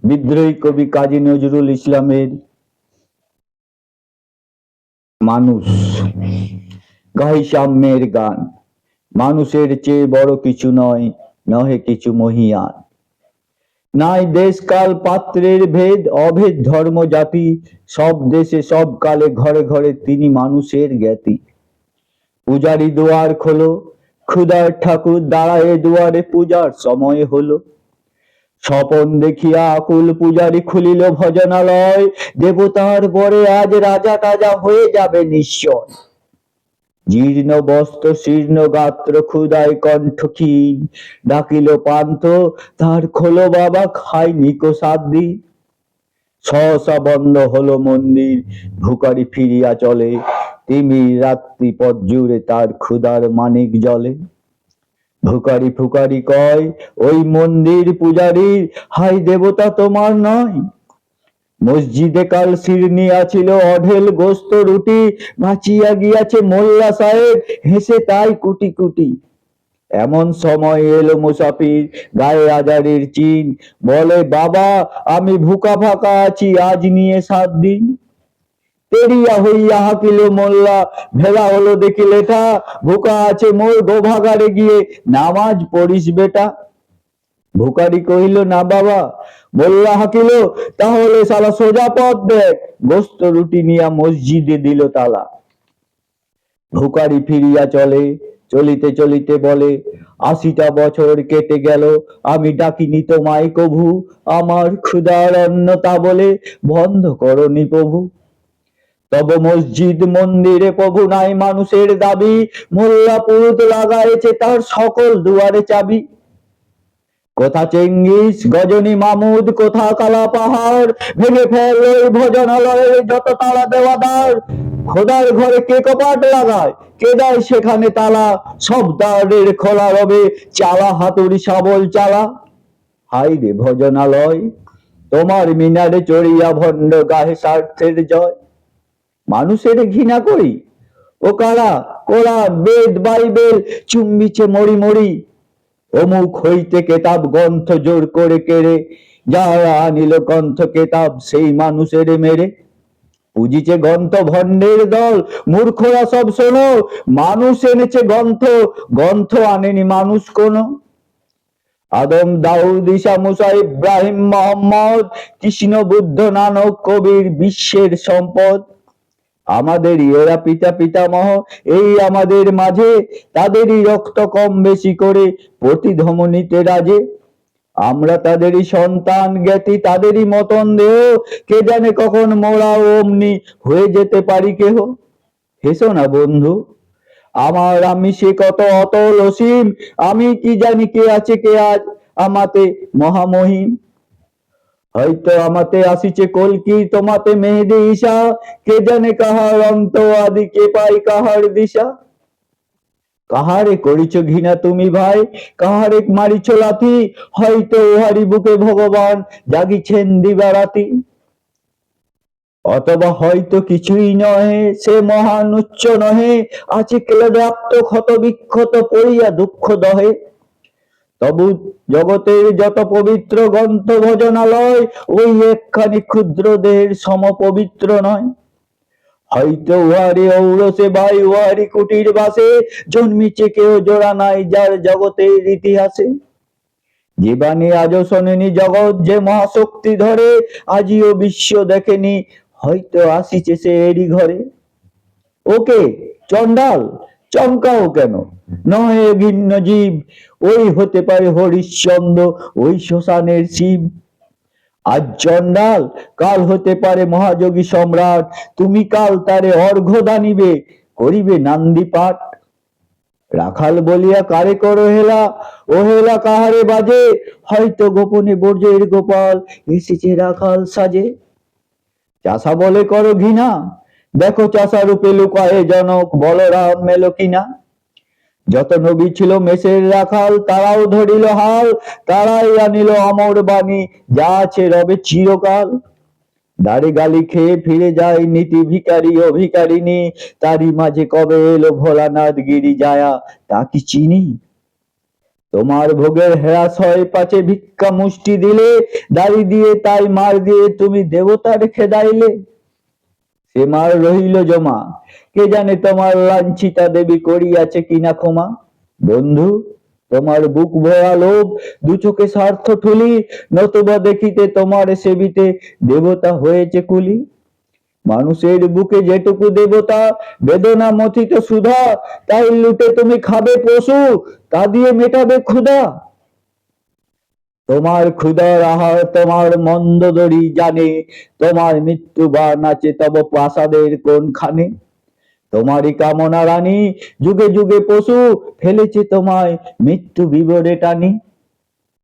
বিদ্রোহী কবি কাজী নজরুল ইসলামের মানুষ গাই সাম্যের গান। মানুষের চেয়ে বড় কিছু নয়, নহে কিছু মহিয়ান। নাই দেশ কাল পাত্রের ভেদ, অভেদ ধর্ম জাতি, সব দেশে সব কালে ঘরে ঘরে তিনি মানুষের জ্ঞাতি। পূজারি দুয়ার খোলো, ক্ষুধার ঠাকুর দাঁড়ায় দুয়ারে, পূজার সময় হলো। স্বপন দেখিয়া আকুল পূজারি খুলিল ভজনালয়, দেবতার বরে আজ রাজা টাজা হয়ে যাবে নিশ্চয়। জীর্ণ বস্ত্র শীর্ণ গাত্র ক্ষুধায় কণ্ঠ ক্ষীণ, ডাকিল পান্থ তার খোলো বাবা, খাই নিকো 7 দিন। সহসা বন্ধ হলো মন্দির, ভিখারি ফিরিয়া চলে, তিমির রাত্রি পথ জুড়ে তার ক্ষুধার মানিক জ্বলে। ভিখারি ফুকারি কয় ওই মন্দির পূজারীর, হাই দেবতা তোমার নয়। মসজিদে কাল শিরনি আছিল অঢেল গোস্ত রুটি, বাঁচিয়া গিয়াছে মোল্লা সাহেব হেসে তাই কুটি কুটি। এমন সময় এলো মুসাফির, গায়ে আজারির চিন, বলে বাবা আমি ভুকা ফাঁকা আছি আজ নিয়ে 7 দিন। তেরিয়া হইয়া হাকিল মোল্লা, ভেলা হলো দেখি লেঠা, ভুকা আছে মোর গোভাগারে গিয়ে নামাজ পড়িস বেটা। ভিখারি কহিল না বাবা। মোল্লা হাকিল তাহলে শালা সোজা পথ দেখ, গোস্ত রুটি নিয়া মসজিদে দিল তালা। ভিখারি ফিরিয়া চলে, চলিতে চলিতে বলে 80টা বছর কেটে গেল, আমি ডাকিনি তোমায় কভু, আমার ক্ষুধার অন্ন তা বলে বন্ধ করনি প্রভু। তব মসজিদ মন্দিরে প্রভু নাই মানুষের দাবি, মোল্লা পুরুত লাগাইছে তার সকল দুয়ারে চাবি। কোথা চেঙ্গিস গজনী মামুদ, কোথা কালা পাহাড়, ভেঙে ফেল ওই ভজনালয়ের যত তালা দেওয়া দ্বার। খোদার ঘরে কে কপাট লাগায়, কে দেয় সেখানে তালা, সব দ্বারের খোলা রবে, চালা হাতুড়ি শাবল চালা। হাই রে ভজনালয়, তোমার মিনারে চড়িয়া ভণ্ড গাহে স্বার্থের জয়। মানুষের ঘৃণা করি, ও কারা কোরআন বেদ বাইবেল চুম্বিছে মরি মরি। অমুক হইতে কেতাব গ্রন্থ জোর করে কেড়ে, যারা আনিল গ্রন্থ কেতাব সেই মানুষের মেরে। পুজিছে গ্রন্থ ভণ্ডের দল, মূর্খরা সব শোনো, মানুষ এনেছে গ্রন্থ, গ্রন্থ আনেনি মানুষ কোনো। আদম দাউদ ঈসা মুসা ইব্রাহিম মোহাম্মদ, কৃষ্ণ বুদ্ধ নানক কবির বিশ্বের সম্পদ। আমাদের এরা পিতা পিতামহ এই আমাদের মাঝে, তাদেরই রক্ত কম বেশি করে প্রতিধমনীতে রাজে। আমরা তাদেরই সন্তান জ্ঞাতি, তাদেরই মতন দেহ, কে জানে কখন মোরা অমনি হয়ে যেতে পারি কেহ। হেসো না বন্ধু আমার, আমি সে কত অতল অসীম, আমি কি জানি কে আছে কে আজ আমাতে মহামহিম। হয়তো আমাতে আসিছে কলকি, তোমাতে মেহেদি ঈশা, কে জানে কাহার অন্ত আদি, কে পাই কাহার দিশা। কাহারে করিছ ঘৃণা তুমি ভাই, কাহারে মারিছ লাথি, হয়তো উহারি বুকে ভগবান জাগিছেন দিবারাতি। অথবা হয়তো কিছুই নহে, সে মহান উচ্চ নহে, আছে ক্লেদাক্ত ক্ষত বিক্ষত পড়িয়া দুঃখ দহে। তবু জগতের যত পবিত্র গ্রন্থ ভজনালয়, ওই একখানি ক্ষুদ্র দেহের সম পবিত্র নয়। হয়তো উহারি ঔরসে ভাই, উহারি কুটির বাসে জন্মিছে কেউ জোড়া নাই যার জগতের ইতিহাসে। যে বাণী আজও শোনেনি জগৎ, যে মহাশক্তি ধরে আজিও বিশ্ব দেখেনি, হয়তো আসিছে সে এরই ঘরে। ওকে চন্ডাল, চমকাও কেন, নহে ভিন্ন জীব, ওই হতে পারে হরিশ্চন্দ্র, ওই শ্মশানের শিব। আজ চন্ডাল, কাল হতে পারে মহাযোগী সম্রাট, তুমি কাল তারে অর্ঘ্য দানিবে, করিবে নান্দি পাঠ। রাখাল বলিয়া কারে করো হেলা, ও হেলা কাহারে বাজে, হয়তো গোপনে বর্জের গোপাল এসেছে রাখাল সাজে। চাষা বলে করো ঘৃণা, দেখো চাষা রূপে লুকায়ে জনক, বলরাম মেলো কিনা। যত নবী ছিল মেষের রাখাল, তারাও ধরিল হাল, তারাই আনিল অমর বাণী, যা আছে রবে চিরকাল। দাড়ি গালি খেয়ে ফিরে যায় নীতি ভিখারি ও ভিখারিনী, তারই মাঝে কবে এলো ভোলানাথ গিরি যায়া, তা কি চিনি। তোমার ভোগের হ্রাস হয় পাছে ভিক্ষা মুষ্টি দিলে, দাড়ি দিয়ে তাই মার দিয়ে তুমি দেবতার খেদাইলে। সে মার রহিল জমা, কে জানে তোমার লাঞ্ছিতা দেবী করিয়াছে কিনা ক্ষমা। বন্ধু, তোমার বুক ভরা লোভ, দু চোখে স্বার্থ ঠুলি, নতুবা দেখিতে তোমার সেবিতে দেবতা হয়েছে কুলি। মানুষের বুকে যেটুকু দেবতা, বেদনা মথিত সুধা, তাই লুটে তুমি খাবে পশু, তা দিয়ে মেটাবে ক্ষুধা। তোমার ক্ষুধার আহার তোমার মন্দোদরি জানে, তোমার মৃত্যু বা নাচে তব প্রাসাদের কোনখানে। তোমারই কামনা রানী, যুগে যুগে পশু ফেলেছে তোমায় মৃত্যু বিবরে টানি।